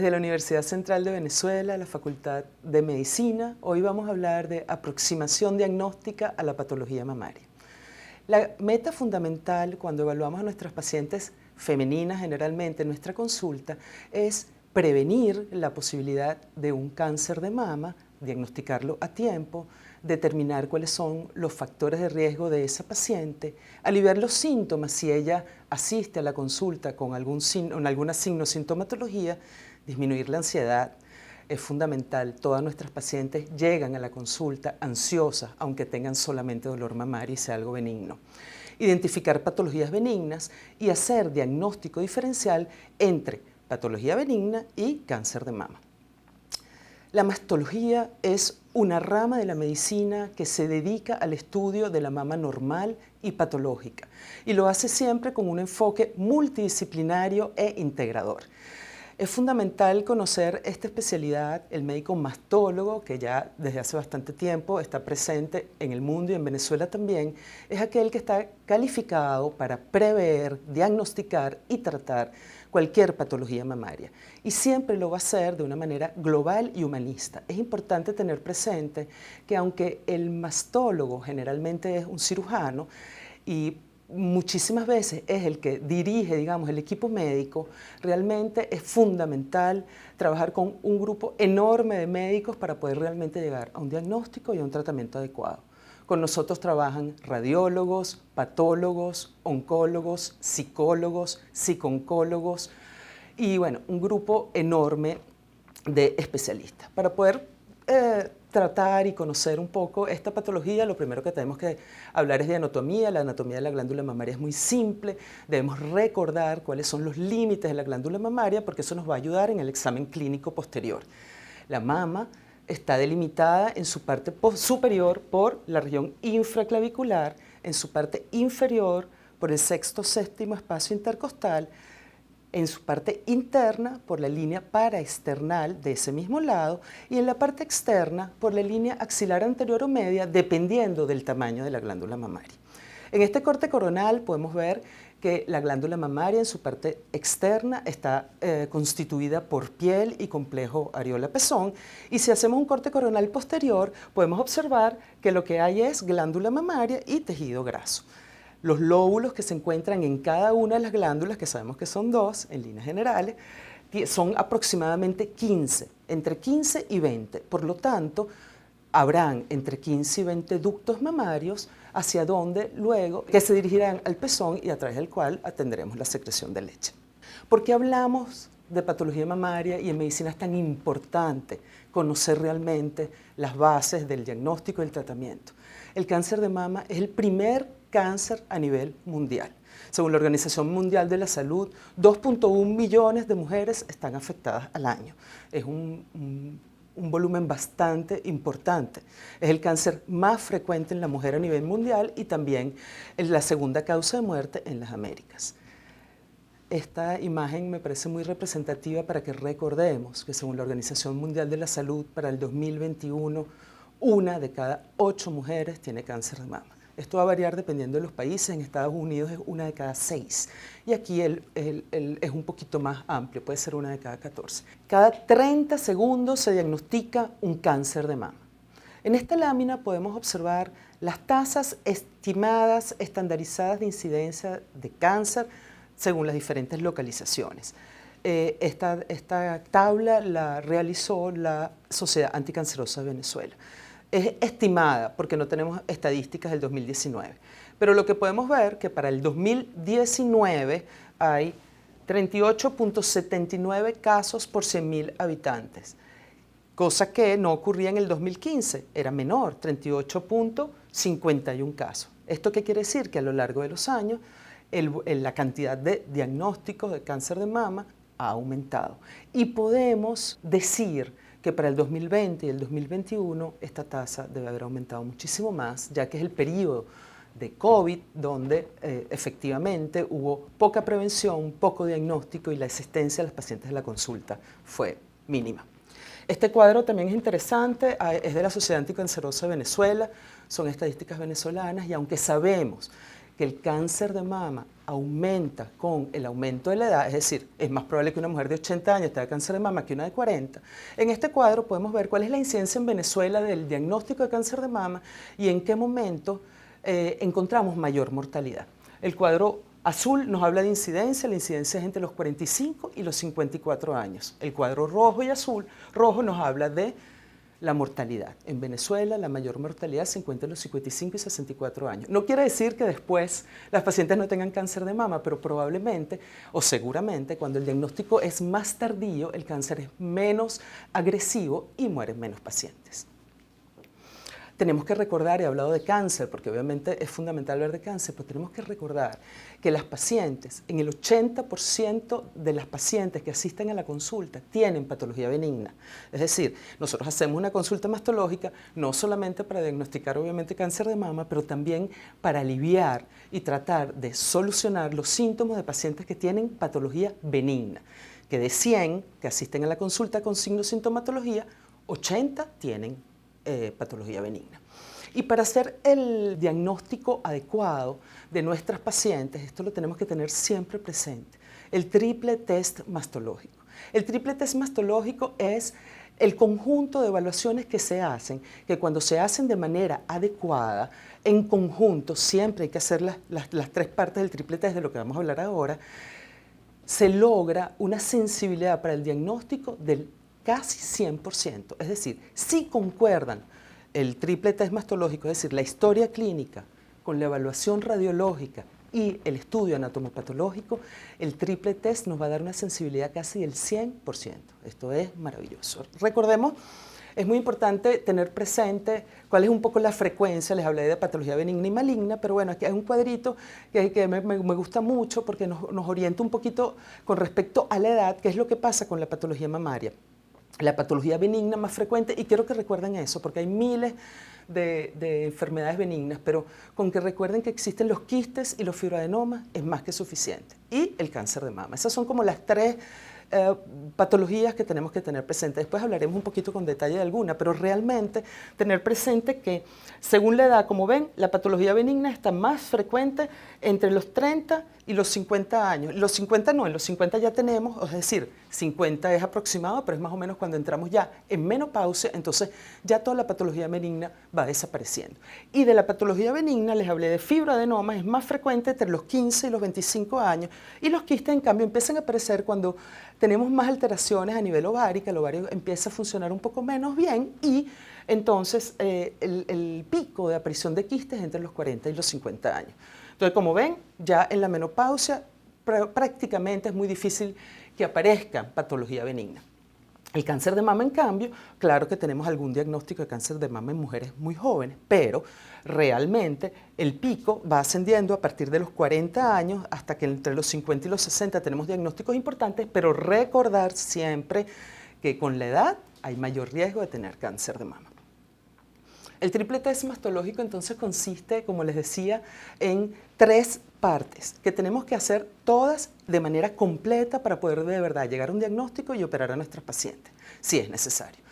Desde la Universidad Central de Venezuela, la Facultad de Medicina, hoy vamos a hablar de aproximación diagnóstica a la patología mamaria. La meta fundamental cuando evaluamos a nuestras pacientes femeninas generalmente en nuestra consulta es prevenir la posibilidad de un cáncer de mama, diagnosticarlo a tiempo, determinar cuáles son los factores de riesgo de esa paciente, aliviar los síntomas si ella asiste a la consulta con alguna signosintomatología, disminuir la ansiedad. Es fundamental, todas nuestras pacientes llegan a la consulta ansiosas, aunque tengan solamente dolor mamario y sea algo benigno. Identificar patologías benignas y hacer diagnóstico diferencial entre patología benigna y cáncer de mama. La mastología es una rama de la medicina que se dedica al estudio de la mama normal y patológica y lo hace siempre con un enfoque multidisciplinario e integrador. Es fundamental conocer esta especialidad. El médico mastólogo, que ya desde hace bastante tiempo está presente en el mundo y en Venezuela también, es aquel que está calificado para prever, diagnosticar y tratar cualquier patología mamaria. Y siempre lo va a hacer de una manera global y humanista. Es importante tener presente que aunque el mastólogo generalmente es un cirujano y muchísimas veces es el que dirige, digamos, el equipo médico, realmente es fundamental trabajar con un grupo enorme de médicos para poder realmente llegar a un diagnóstico y a un tratamiento adecuado. Con nosotros trabajan radiólogos, patólogos, oncólogos, psicólogos, psicooncólogos y, bueno, un grupo enorme de especialistas. Para poder tratar y conocer un poco esta patología, lo primero que tenemos que hablar es de anatomía. La anatomía de la glándula mamaria es muy simple. Debemos recordar cuáles son los límites de la glándula mamaria porque eso nos va a ayudar en el examen clínico posterior. La mama está delimitada en su parte superior por la región infraclavicular, en su parte inferior por el sexto-séptimo espacio intercostal, en su parte interna por la línea paraesternal de ese mismo lado y en la parte externa por la línea axilar anterior o media, dependiendo del tamaño de la glándula mamaria. En este corte coronal podemos ver que la glándula mamaria en su parte externa está constituida por piel y complejo areola-pezón, y si hacemos un corte coronal posterior podemos observar que lo que hay es glándula mamaria y tejido graso. Los lóbulos que se encuentran en cada una de las glándulas, que sabemos que son dos en líneas generales, son aproximadamente 15, entre 15 y 20. Por lo tanto, habrán entre 15 y 20 ductos mamarios hacia donde luego que se dirigirán al pezón y a través del cual atenderemos la secreción de leche. ¿Por qué hablamos de patología mamaria y en medicina es tan importante conocer realmente las bases del diagnóstico y el tratamiento? El cáncer de mama es el primer cáncer a nivel mundial. Según la Organización Mundial de la Salud, 2.1 millones de mujeres están afectadas al año. Es un volumen bastante importante. Es el cáncer más frecuente en la mujer a nivel mundial y también es la segunda causa de muerte en las Américas. Esta imagen me parece muy representativa para que recordemos que según la Organización Mundial de la Salud, para el 2021, 1 de cada 8 mujeres tiene cáncer de mama. Esto va a variar dependiendo de los países. En Estados Unidos es 1 de cada 6 y aquí es un poquito más amplio, puede ser 1 de cada 14. Cada 30 segundos se diagnostica un cáncer de mama. En esta lámina podemos observar las tasas estimadas, estandarizadas de incidencia de cáncer según las diferentes localizaciones. Esta tabla la realizó la Sociedad Anticancerosa de Venezuela. Es estimada porque no tenemos estadísticas del 2019, pero lo que podemos ver que para el 2019 hay 38.79 casos por 100.000 habitantes, cosa que no ocurría en el 2015, era menor, 38.51 casos. ¿Esto qué quiere decir? Que a lo largo de los años la cantidad de diagnósticos de cáncer de mama ha aumentado y podemos decir que para el 2020 y el 2021 esta tasa debe haber aumentado muchísimo más, ya que es el periodo de COVID donde efectivamente hubo poca prevención, poco diagnóstico y la asistencia a los pacientes de la consulta fue mínima. Este cuadro también es interesante, es de la Sociedad Anticancerosa de Venezuela, son estadísticas venezolanas y aunque sabemos que el cáncer de mama aumenta con el aumento de la edad, es decir, es más probable que una mujer de 80 años tenga cáncer de mama que una de 40, en este cuadro podemos ver cuál es la incidencia en Venezuela del diagnóstico de cáncer de mama y en qué momento encontramos mayor mortalidad. El cuadro azul nos habla de incidencia, la incidencia es entre los 45 y los 54 años. El cuadro rojo y azul, rojo nos habla de la mortalidad. En Venezuela la mayor mortalidad se encuentra en los 55 y 64 años. No quiere decir que después las pacientes no tengan cáncer de mama, pero probablemente o seguramente cuando el diagnóstico es más tardío, el cáncer es menos agresivo y mueren menos pacientes. Tenemos que recordar, he hablado de cáncer, porque obviamente es fundamental hablar de cáncer, pero tenemos que recordar que las pacientes, en el 80% de las pacientes que asisten a la consulta tienen patología benigna. Es decir, nosotros hacemos una consulta mastológica no solamente para diagnosticar obviamente cáncer de mama, pero también para aliviar y tratar de solucionar los síntomas de pacientes que tienen patología benigna. Que de 100 que asisten a la consulta con signos de sintomatología, 80 tienen patología benigna. Y para hacer el diagnóstico adecuado de nuestras pacientes, esto lo tenemos que tener siempre presente, el triple test mastológico. El triple test mastológico es el conjunto de evaluaciones que se hacen, que cuando se hacen de manera adecuada, en conjunto, siempre hay que hacer las tres partes del triple test de lo que vamos a hablar ahora, se logra una sensibilidad para el diagnóstico del casi 100%, es decir, si concuerdan el triple test mastológico, es decir, la historia clínica con la evaluación radiológica y el estudio anatomopatológico, el triple test nos va a dar una sensibilidad casi del 100%. Esto es maravilloso. Recordemos, es muy importante tener presente cuál es un poco la frecuencia, les hablé de patología benigna y maligna, pero bueno, aquí hay un cuadrito que me gusta mucho porque nos orienta un poquito con respecto a la edad, qué es lo que pasa con la patología mamaria. La patología benigna más frecuente, y quiero que recuerden eso, porque hay miles de enfermedades benignas, pero con que recuerden que existen los quistes y los fibroadenomas es más que suficiente. Y el cáncer de mama. Esas son como las tres patologías que tenemos que tener presentes. Después hablaremos un poquito con detalle de alguna, pero realmente tener presente que según la edad, como ven, la patología benigna está más frecuente entre los 30 y los 50 años. Los 50 no, en los 50 ya tenemos, es decir, 50 es aproximado, pero es más o menos cuando entramos ya en menopausia, entonces ya toda la patología benigna va desapareciendo. Y de la patología benigna les hablé de fibroadenoma, es más frecuente entre los 15 y los 25 años, y los quistes en cambio empiezan a aparecer cuando tenemos más alteraciones a nivel ovárico, el ovario empieza a funcionar un poco menos bien y entonces el pico de aparición de quistes es entre los 40 y los 50 años. Entonces, como ven, ya en la menopausia prácticamente es muy difícil que aparezca patología benigna. El cáncer de mama, en cambio, claro que tenemos algún diagnóstico de cáncer de mama en mujeres muy jóvenes, pero realmente el pico va ascendiendo a partir de los 40 años hasta que entre los 50 y los 60 tenemos diagnósticos importantes, pero recordar siempre que con la edad hay mayor riesgo de tener cáncer de mama. El triple test mastológico entonces consiste, como les decía, en tres partes que tenemos que hacer todas de manera completa para poder de verdad llegar a un diagnóstico y operar a nuestras pacientes, si es necesario.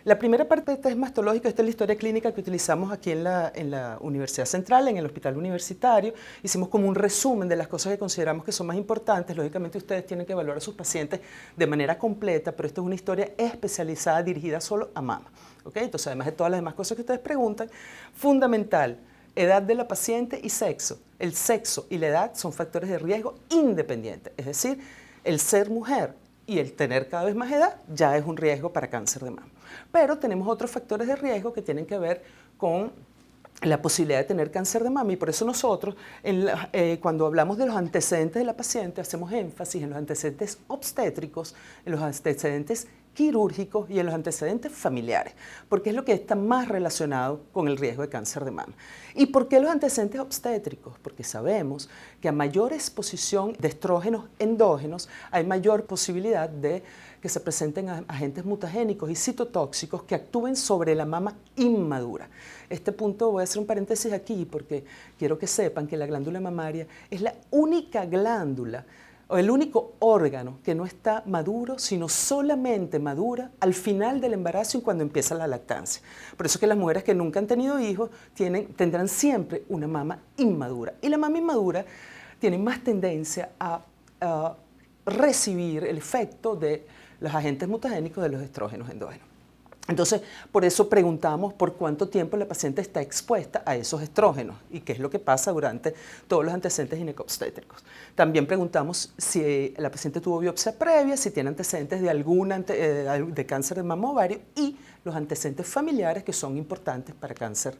La primera parte del test mastológico, esta es la historia clínica que utilizamos aquí en la Universidad Central, en el Hospital Universitario. Hicimos como un resumen de las cosas que consideramos que son más importantes. Lógicamente ustedes tienen que evaluar a sus pacientes de manera completa, pero esto es una historia especializada dirigida solo a mama. ¿Okay? Entonces, además de todas las demás cosas que ustedes preguntan, fundamental, edad de la paciente y sexo. El sexo y la edad son factores de riesgo independientes, es decir, el ser mujer y el tener cada vez más edad ya es un riesgo para cáncer de mama. Pero tenemos otros factores de riesgo que tienen que ver con la posibilidad de tener cáncer de mama y por eso nosotros cuando hablamos de los antecedentes de la paciente hacemos énfasis en los antecedentes obstétricos, en los antecedentes quirúrgicos y en los antecedentes familiares, porque es lo que está más relacionado con el riesgo de cáncer de mama. ¿Y por qué los antecedentes obstétricos? Porque sabemos que a mayor exposición de estrógenos endógenos hay mayor posibilidad de que se presenten agentes mutagénicos y citotóxicos que actúen sobre la mama inmadura. Este punto voy a hacer un paréntesis aquí porque quiero que sepan que la glándula mamaria es la única glándula o el único órgano que no está maduro, sino solamente madura al final del embarazo y cuando empieza la lactancia. Por eso es que las mujeres que nunca han tenido hijos tendrán siempre una mama inmadura. Y la mama inmadura tiene más tendencia a recibir el efecto de los agentes mutagénicos de los estrógenos endógenos. Entonces, por eso preguntamos por cuánto tiempo la paciente está expuesta a esos estrógenos y qué es lo que pasa durante todos los antecedentes ginecobstétricos. También preguntamos si la paciente tuvo biopsia previa, si tiene antecedentes de cáncer de mama ovario y los antecedentes familiares que son importantes para cáncer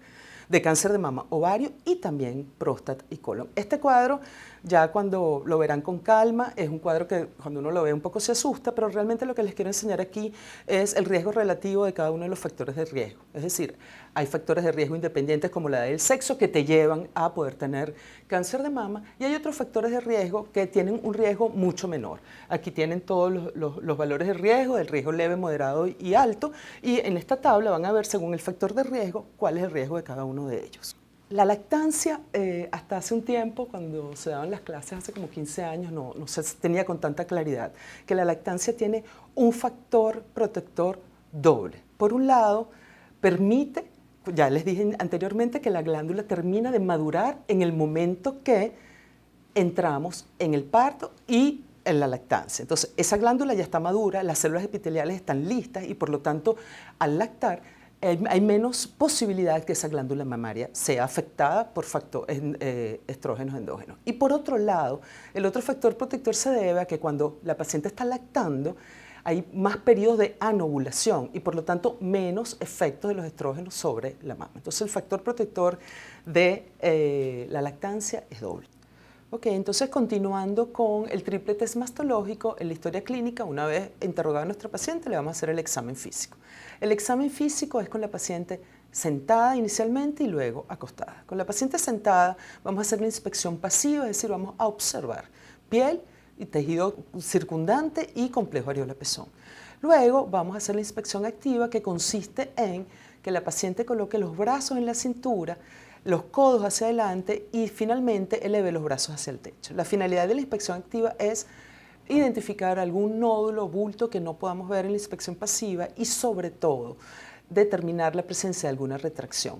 de mama, ovario y también próstata y colon. Este cuadro, ya cuando lo verán con calma, es un cuadro que cuando uno lo ve un poco se asusta, pero realmente lo que les quiero enseñar aquí es el riesgo relativo de cada uno de los factores de riesgo. Es decir, hay factores de riesgo independientes como la del sexo que te llevan a poder tener cáncer de mama y hay otros factores de riesgo que tienen un riesgo mucho menor. Aquí tienen todos los valores de riesgo, del riesgo leve, moderado y alto, y en esta tabla van a ver según el factor de riesgo cuál es el riesgo de cada uno de ellos. La lactancia, hasta hace un tiempo, cuando se daban las clases hace como 15 años, no se tenía con tanta claridad, que la lactancia tiene un factor protector doble. Por un lado, permite, ya les dije anteriormente, que la glándula termina de madurar en el momento que entramos en el parto y en la lactancia. Entonces, esa glándula ya está madura, las células epiteliales están listas y por lo tanto, al lactar, hay menos posibilidad que esa glándula mamaria sea afectada por estrógenos endógenos. Y por otro lado, el otro factor protector se debe a que cuando la paciente está lactando, hay más periodos de anovulación y por lo tanto menos efectos de los estrógenos sobre la mama. Entonces el factor protector de la lactancia es doble. Ok, entonces continuando con el triple test mastológico, en la historia clínica, una vez interrogado a nuestra paciente, le vamos a hacer el examen físico. El examen físico es con la paciente sentada inicialmente y luego acostada. Con la paciente sentada vamos a hacer la inspección pasiva, es decir, vamos a observar piel y tejido circundante y complejo areola-pezón. Luego vamos a hacer la inspección activa que consiste en que la paciente coloque los brazos en la cintura, los codos hacia adelante y finalmente eleve los brazos hacia el techo. La finalidad de la inspección activa es identificar algún nódulo o bulto que no podamos ver en la inspección pasiva y sobre todo determinar la presencia de alguna retracción.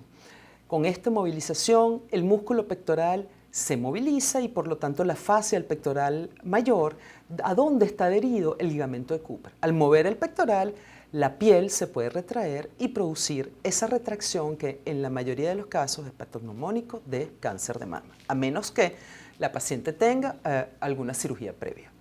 Con esta movilización el músculo pectoral se moviliza y por lo tanto la fascia del pectoral mayor, a donde está adherido el ligamento de Cooper. Al mover el pectoral, la piel se puede retraer y producir esa retracción que en la mayoría de los casos es patognomónico de cáncer de mama, a menos que la paciente tenga alguna cirugía previa.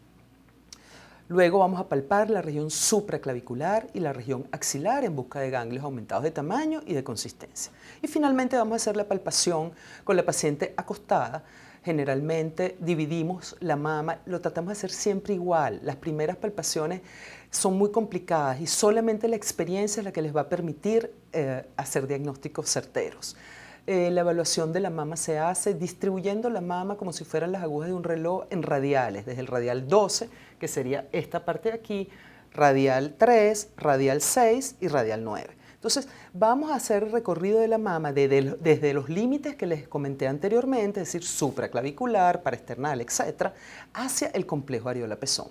Luego vamos a palpar la región supraclavicular y la región axilar en busca de ganglios aumentados de tamaño y de consistencia. Y finalmente vamos a hacer la palpación con la paciente acostada. Generalmente dividimos la mama, lo tratamos de hacer siempre igual. Las primeras palpaciones son muy complicadas y solamente la experiencia es la que les va a permitir hacer diagnósticos certeros. La evaluación de la mama se hace distribuyendo la mama como si fueran las agujas de un reloj en radiales, desde el radial 12, que sería esta parte de aquí, radial 3, radial 6 y radial 9. Entonces, vamos a hacer el recorrido de la mama desde los límites que les comenté anteriormente, es decir, supraclavicular, paraesternal, etc., hacia el complejo areola-pezón,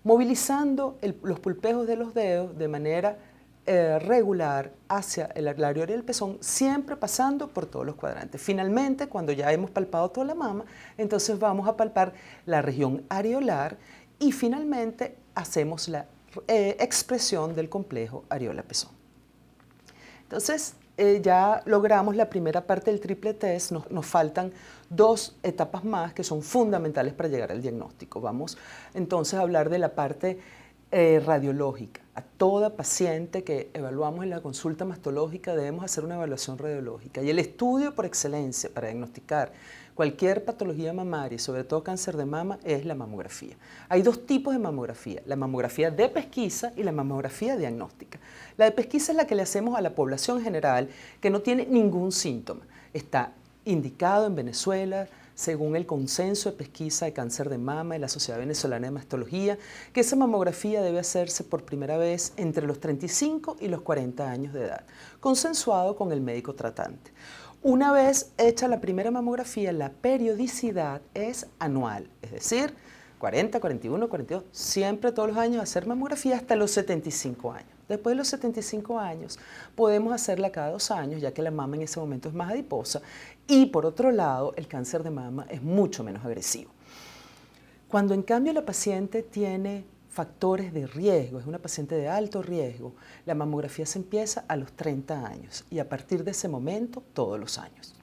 movilizando los pulpejos de los dedos de manera regular hacia el areola del pezón, siempre pasando por todos los cuadrantes. Finalmente, cuando ya hemos palpado toda la mama, entonces vamos a palpar la región areolar y finalmente hacemos la expresión del complejo areola-pezón. Entonces, ya logramos la primera parte del triple test, nos faltan dos etapas más que son fundamentales para llegar al diagnóstico. Vamos entonces a hablar de la parte radiológica. A toda paciente que evaluamos en la consulta mastológica debemos hacer una evaluación radiológica y el estudio por excelencia para diagnosticar cualquier patología mamaria y sobre todo cáncer de mama es la mamografía. Hay dos tipos de mamografía, la mamografía de pesquisa y la mamografía diagnóstica. La de pesquisa es la que le hacemos a la población general que no tiene ningún síntoma. Está indicado en Venezuela, según el consenso de pesquisa de cáncer de mama de la Sociedad Venezolana de Mastología, que esa mamografía debe hacerse por primera vez entre los 35 y los 40 años de edad, consensuado con el médico tratante. Una vez hecha la primera mamografía, la periodicidad es anual, es decir, 40, 41, 42, siempre todos los años hacer mamografía hasta los 75 años. Después de los 75 años podemos hacerla cada 2 años, ya que la mama en ese momento es más adiposa, y por otro lado el cáncer de mama es mucho menos agresivo. Cuando en cambio la paciente tiene factores de riesgo, es una paciente de alto riesgo, la mamografía se empieza a los 30 años y a partir de ese momento todos los años.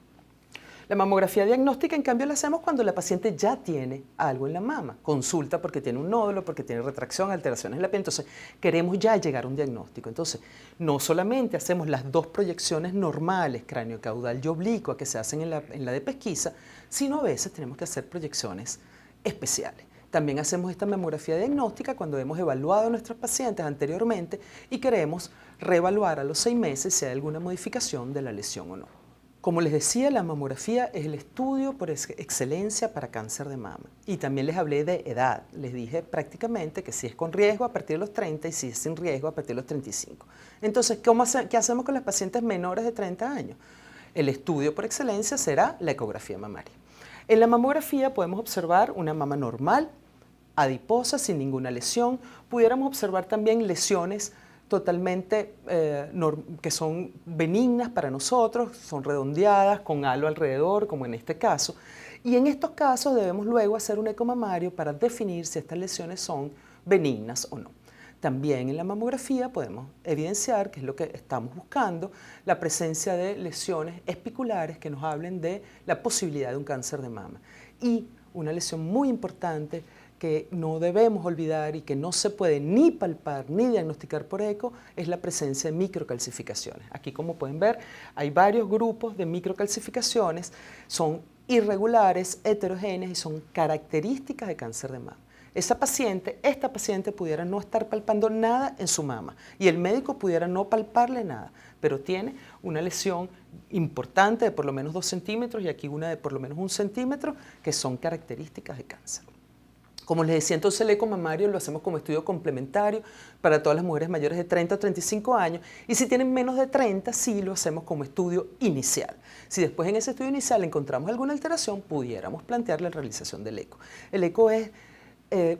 La mamografía diagnóstica, en cambio, la hacemos cuando la paciente ya tiene algo en la mama. Consulta porque tiene un nódulo, porque tiene retracción, alteraciones en la piel. Entonces, queremos ya llegar a un diagnóstico. Entonces, no solamente hacemos las 2 proyecciones normales, craneocaudal y oblicua, que se hacen en la de pesquisa, sino a veces tenemos que hacer proyecciones especiales. También hacemos esta mamografía diagnóstica cuando hemos evaluado a nuestros pacientes anteriormente y queremos reevaluar a los 6 meses si hay alguna modificación de la lesión o no. Como les decía, la mamografía es el estudio por excelencia para cáncer de mama. Y también les hablé de edad. Les dije prácticamente que si es con riesgo a partir de los 30 y si es sin riesgo a partir de los 35. Entonces, ¿qué hacemos con las pacientes menores de 30 años? El estudio por excelencia será la ecografía mamaria. En la mamografía podemos observar una mama normal, adiposa, sin ninguna lesión. Pudiéramos observar también lesiones totalmente que son benignas para nosotros, son redondeadas, con halo alrededor, como en este caso. Y en estos casos debemos luego hacer un eco mamario para definir si estas lesiones son benignas o no. También en la mamografía podemos evidenciar, que es lo que estamos buscando, la presencia de lesiones espiculares que nos hablen de la posibilidad de un cáncer de mama. Y una lesión muy importante que no debemos olvidar y que no se puede ni palpar ni diagnosticar por eco es la presencia de microcalcificaciones. Aquí, como pueden ver, hay varios grupos de microcalcificaciones, son irregulares, heterogéneas y son características de cáncer de mama. Esta paciente pudiera no estar palpando nada en su mama y el médico pudiera no palparle nada, pero tiene una lesión importante de por lo menos 2 centímetros y aquí una de por lo menos 1 centímetro que son características de cáncer. Como les decía, entonces el eco mamario lo hacemos como estudio complementario para todas las mujeres mayores de 30 o 35 años y si tienen menos de 30, sí lo hacemos como estudio inicial. Si después en ese estudio inicial encontramos alguna alteración, pudiéramos plantear la realización del eco. El eco es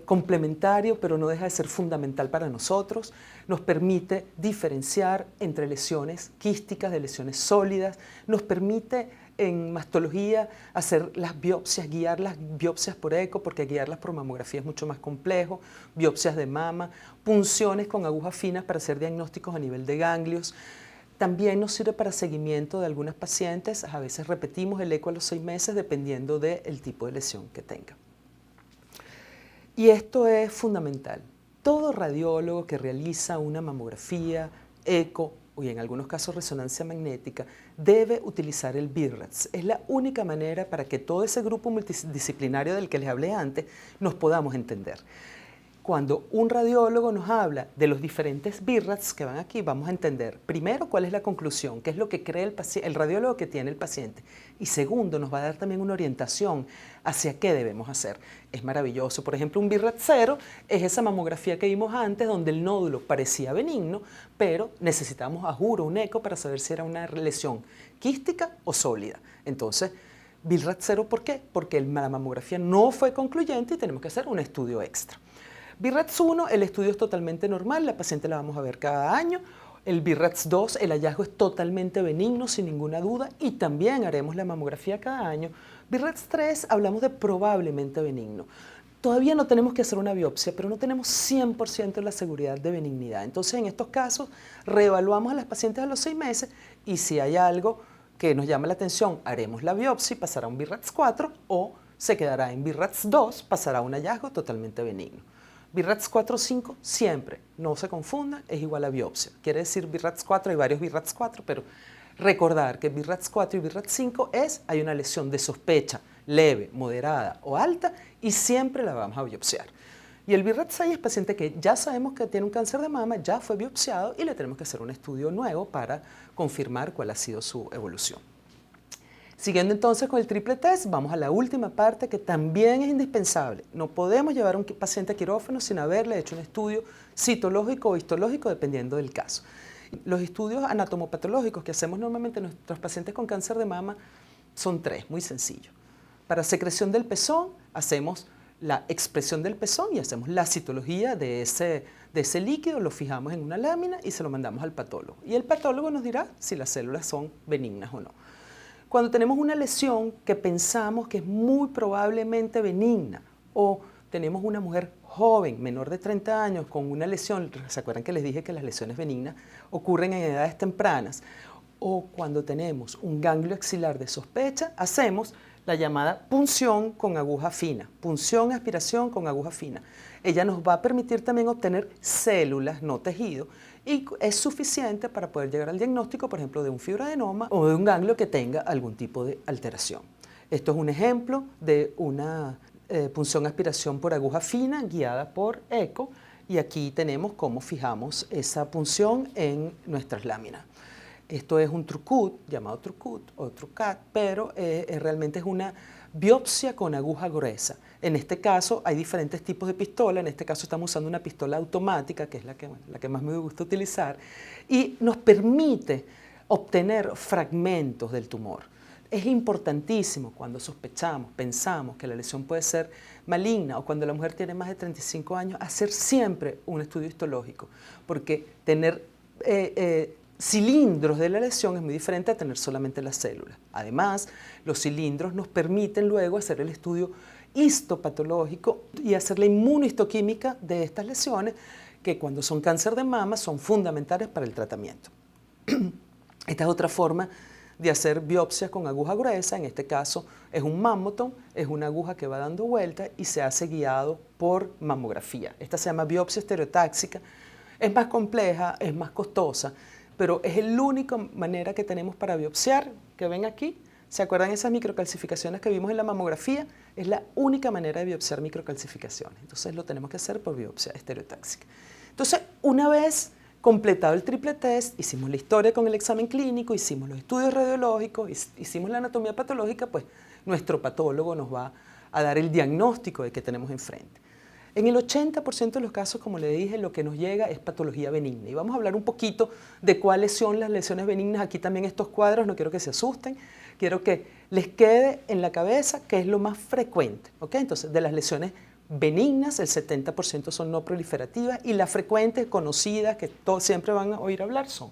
complementario, pero no deja de ser fundamental para nosotros. Nos permite diferenciar entre lesiones quísticas de lesiones sólidas, nos permite en mastología hacer las biopsias, guiar las biopsias por eco, porque guiarlas por mamografía es mucho más complejo, biopsias de mama, punciones con agujas finas para hacer diagnósticos a nivel de ganglios. También nos sirve para seguimiento de algunas pacientes, a veces repetimos el eco a los 6 meses dependiendo del tipo de lesión que tenga. Y esto es fundamental. Todo radiólogo que realiza una mamografía, eco y en algunos casos resonancia magnética debe utilizar el BIRADS. Es la única manera para que todo ese grupo multidisciplinario del que les hablé antes nos podamos entender. Cuando un radiólogo nos habla de los diferentes BIRADS que van aquí, vamos a entender primero cuál es la conclusión, qué es lo que cree el radiólogo que tiene el paciente. Y segundo, nos va a dar también una orientación hacia qué debemos hacer. Es maravilloso. Por ejemplo, un BIRADS 0 es esa mamografía que vimos antes donde el nódulo parecía benigno, pero necesitamos a juro un eco para saber si era una lesión quística o sólida. Entonces, BIRADS 0, ¿por qué? Porque la mamografía no fue concluyente y tenemos que hacer un estudio extra. BIRADS 1, el estudio es totalmente normal, la paciente la vamos a ver cada año. El BIRADS 2, el hallazgo es totalmente benigno, sin ninguna duda, y también haremos la mamografía cada año. BIRADS 3, hablamos de probablemente benigno. Todavía no tenemos que hacer una biopsia, pero no tenemos 100% la seguridad de benignidad. Entonces, en estos casos, reevaluamos a las pacientes a los 6 meses y si hay algo que nos llama la atención, haremos la biopsia y pasará a un BIRADS 4 o se quedará en BIRADS 2, pasará a un hallazgo totalmente benigno. BIRADS 4 o 5 siempre, no se confunda, es igual a biopsia. Quiere decir BIRADS 4, hay varios BIRADS 4, pero recordar que BIRADS 4 y BIRADS 5 hay una lesión de sospecha leve, moderada o alta y siempre la vamos a biopsiar. Y el BIRADS 6 es paciente que ya sabemos que tiene un cáncer de mama, ya fue biopsiado y le tenemos que hacer un estudio nuevo para confirmar cuál ha sido su evolución. Siguiendo entonces con el triple test, vamos a la última parte que también es indispensable. No podemos llevar a un paciente a quirófano sin haberle hecho un estudio citológico o histológico dependiendo del caso. Los estudios anatomopatológicos que hacemos normalmente en nuestros pacientes con cáncer de mama son 3, muy sencillos. Para secreción del pezón hacemos la expresión del pezón y hacemos la citología de ese líquido, lo fijamos en una lámina y se lo mandamos al patólogo. Y el patólogo nos dirá si las células son benignas o no. Cuando tenemos una lesión que pensamos que es muy probablemente benigna o tenemos una mujer joven, menor de 30 años, con una lesión, ¿se acuerdan que les dije que las lesiones benignas ocurren en edades tempranas? O cuando tenemos un ganglio axilar de sospecha, hacemos la llamada punción con aguja fina, punción, aspiración con aguja fina. Ella nos va a permitir también obtener células, no tejido, y es suficiente para poder llegar al diagnóstico, por ejemplo, de un fibroadenoma o de un ganglio que tenga algún tipo de alteración. Esto es un ejemplo de una punción aspiración por aguja fina guiada por eco, y aquí tenemos cómo fijamos esa punción en nuestras láminas. Esto es un trucut, llamado trucut o trucat, pero realmente es una biopsia con aguja gruesa. En este caso hay diferentes tipos de pistola, en este caso estamos usando una pistola automática, que es la que más me gusta utilizar, y nos permite obtener fragmentos del tumor. Es importantísimo cuando sospechamos, pensamos que la lesión puede ser maligna o cuando la mujer tiene más de 35 años, hacer siempre un estudio histológico, porque tener cilindros de la lesión es muy diferente a tener solamente las células. Además, los cilindros nos permiten luego hacer el estudio histopatológico y hacer la inmunohistoquímica de estas lesiones, que cuando son cáncer de mama son fundamentales para el tratamiento. Esta es otra forma de hacer biopsias con aguja gruesa. En este caso es un mammotome, es una aguja que va dando vueltas y se hace guiado por mamografía. Esta se llama biopsia estereotáxica. Es más compleja, es más costosa, pero es la única manera que tenemos para biopsiar, que ven aquí. ¿Se acuerdan esas microcalcificaciones que vimos en la mamografía? Es la única manera de biopsiar microcalcificaciones. Entonces lo tenemos que hacer por biopsia estereotáxica. Entonces, una vez completado el triple test, hicimos la historia con el examen clínico, hicimos los estudios radiológicos, hicimos la anatomía patológica, pues nuestro patólogo nos va a dar el diagnóstico de que tenemos enfrente. En el 80% de los casos, como le dije, lo que nos llega es patología benigna. Y vamos a hablar un poquito de cuáles son las lesiones benignas. Aquí también estos cuadros, no quiero que se asusten, quiero que les quede en la cabeza qué es lo más frecuente. ¿Okay? Entonces, de las lesiones benignas, el 70% son no proliferativas y las frecuentes, conocidas, que todos siempre van a oír hablar, son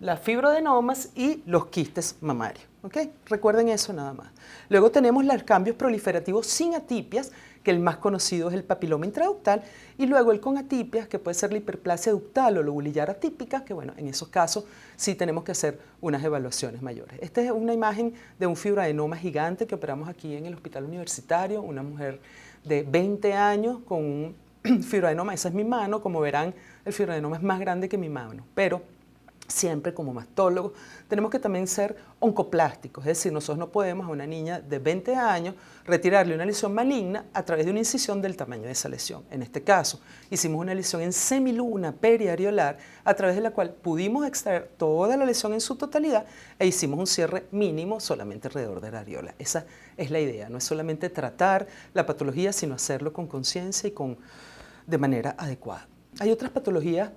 las fibroadenomas y los quistes mamarios. ¿Okay? Recuerden eso nada más. Luego tenemos los cambios proliferativos sin atipias, que el más conocido es el papiloma intraductal, y luego el con atipias, que puede ser la hiperplasia ductal o lobulillar atípica, que bueno, en esos casos sí tenemos que hacer unas evaluaciones mayores. Esta es una imagen de un fibroadenoma gigante que operamos aquí en el hospital universitario, una mujer de 20 años con un fibroadenoma. Esa es mi mano, como verán, el fibroadenoma es más grande que mi mano, pero siempre como mastólogos tenemos que también ser oncoplásticos, es decir, nosotros no podemos a una niña de 20 años retirarle una lesión maligna a través de una incisión del tamaño de esa lesión. En este caso, hicimos una lesión en semiluna periareolar a través de la cual pudimos extraer toda la lesión en su totalidad e hicimos un cierre mínimo solamente alrededor de la areola. Esa es la idea, no es solamente tratar la patología, sino hacerlo con conciencia y de manera adecuada. Hay otras patologías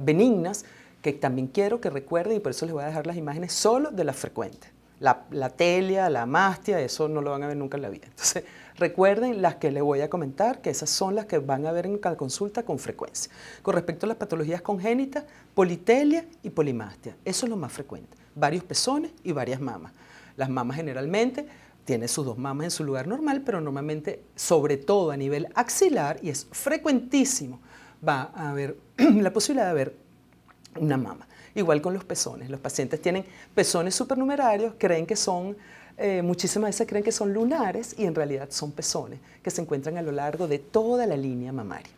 benignas que también quiero que recuerden, y por eso les voy a dejar las imágenes solo de las frecuentes. La telia, la mastia, eso no lo van a ver nunca en la vida. Entonces, recuerden las que les voy a comentar, que esas son las que van a ver en cada consulta con frecuencia. Con respecto a las patologías congénitas, politelia y polimastia. Eso es lo más frecuente. Varios pezones y varias mamas. Las mamas generalmente tienen sus dos mamas en su lugar normal, pero normalmente, sobre todo a nivel axilar, y es frecuentísimo, va a haber la posibilidad de haber una mama. Igual con los pezones. Los pacientes tienen pezones supernumerarios, creen que son, muchísimas veces creen que son lunares y en realidad son pezones que se encuentran a lo largo de toda la línea mamaria.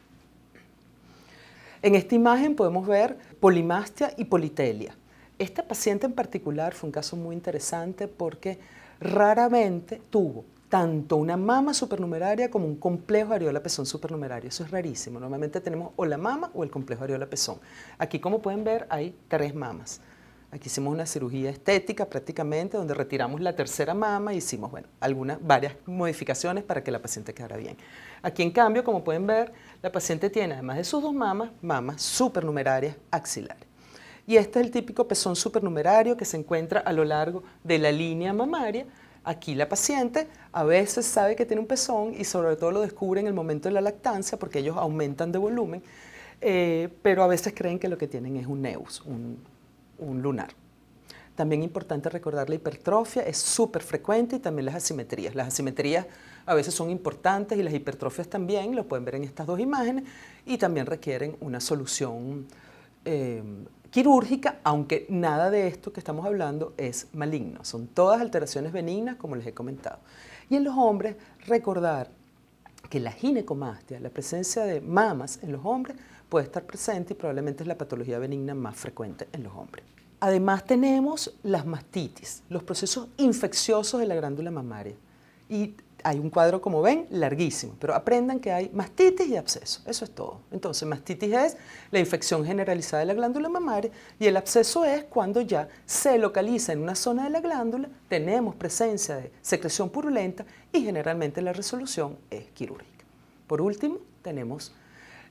En esta imagen podemos ver polimastia y politelia. Esta paciente en particular fue un caso muy interesante porque raramente tuvo tanto una mama supernumeraria como un complejo areola-pezón supernumerario. Eso es rarísimo. Normalmente tenemos o la mama o el complejo areola-pezón. Aquí, como pueden ver, hay 3 mamas. Aquí hicimos una cirugía estética prácticamente, donde retiramos la tercera mama y hicimos, bueno, varias modificaciones para que la paciente quedara bien. Aquí, en cambio, como pueden ver, la paciente tiene, además de sus 2 mamas, mamas supernumerarias axilares. Y este es el típico pezón supernumerario que se encuentra a lo largo de la línea mamaria. Aquí la paciente a veces sabe que tiene un pezón y sobre todo lo descubre en el momento de la lactancia porque ellos aumentan de volumen, pero a veces creen que lo que tienen es un neus, un lunar. También es importante recordar la hipertrofia, es súper frecuente, y también las asimetrías. Las asimetrías a veces son importantes y las hipertrofias también, lo pueden ver en estas dos imágenes, y también requieren una solución quirúrgica, aunque nada de esto que estamos hablando es maligno. Son todas alteraciones benignas, como les he comentado. Y en los hombres, recordar que la ginecomastia, la presencia de mamas en los hombres, puede estar presente y probablemente es la patología benigna más frecuente en los hombres. Además tenemos las mastitis, los procesos infecciosos de la glándula mamaria. Y hay un cuadro, como ven, larguísimo, pero aprendan que hay mastitis y absceso, eso es todo. Entonces, mastitis es la infección generalizada de la glándula mamaria y el absceso es cuando ya se localiza en una zona de la glándula, tenemos presencia de secreción purulenta y generalmente la resolución es quirúrgica. Por último, tenemos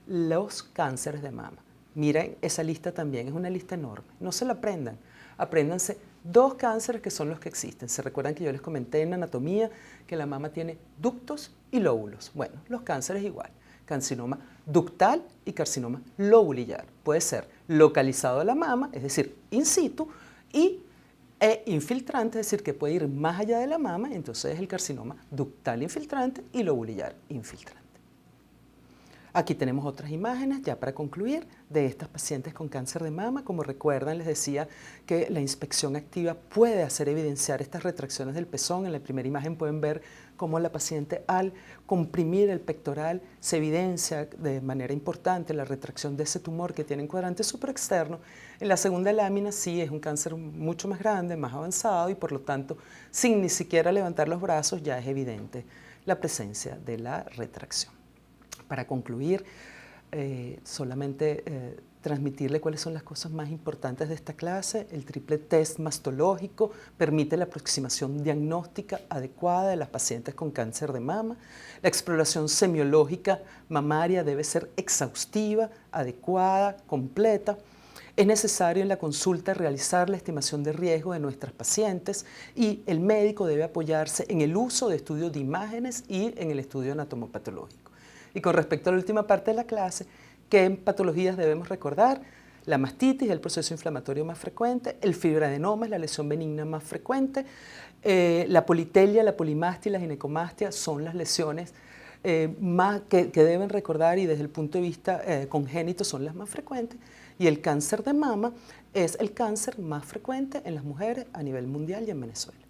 los cánceres de mama. Miren, esa lista también es una lista enorme. No se la aprendan. Apréndanse 2 cánceres que son los que existen. Se recuerdan que yo les comenté en anatomía que la mama tiene ductos y lóbulos. Bueno, los cánceres igual. Carcinoma ductal y carcinoma lobulillar. Puede ser localizado a la mama, es decir, in situ, e infiltrante, es decir, que puede ir más allá de la mama, entonces es el carcinoma ductal infiltrante y lobulillar infiltrante. Aquí tenemos otras imágenes, ya para concluir, de estas pacientes con cáncer de mama. Como recuerdan, les decía que la inspección activa puede hacer evidenciar estas retracciones del pezón. En la primera imagen pueden ver cómo la paciente, al comprimir el pectoral, se evidencia de manera importante la retracción de ese tumor que tiene en cuadrante supraexterno. En la segunda lámina sí es un cáncer mucho más grande, más avanzado, y por lo tanto, sin ni siquiera levantar los brazos, ya es evidente la presencia de la retracción. Para concluir, solamente transmitirle cuáles son las cosas más importantes de esta clase. El triple test mastológico permite la aproximación diagnóstica adecuada de las pacientes con cáncer de mama. La exploración semiológica mamaria debe ser exhaustiva, adecuada, completa. Es necesario en la consulta realizar la estimación de riesgo de nuestras pacientes y el médico debe apoyarse en el uso de estudios de imágenes y en el estudio anatomopatológico. Y con respecto a la última parte de la clase, ¿qué patologías debemos recordar? La mastitis es el proceso inflamatorio más frecuente, el fibroadenoma es la lesión benigna más frecuente, la politelia, la polimastia y la ginecomastia son las lesiones más que deben recordar y desde el punto de vista congénito son las más frecuentes, y el cáncer de mama es el cáncer más frecuente en las mujeres a nivel mundial y en Venezuela.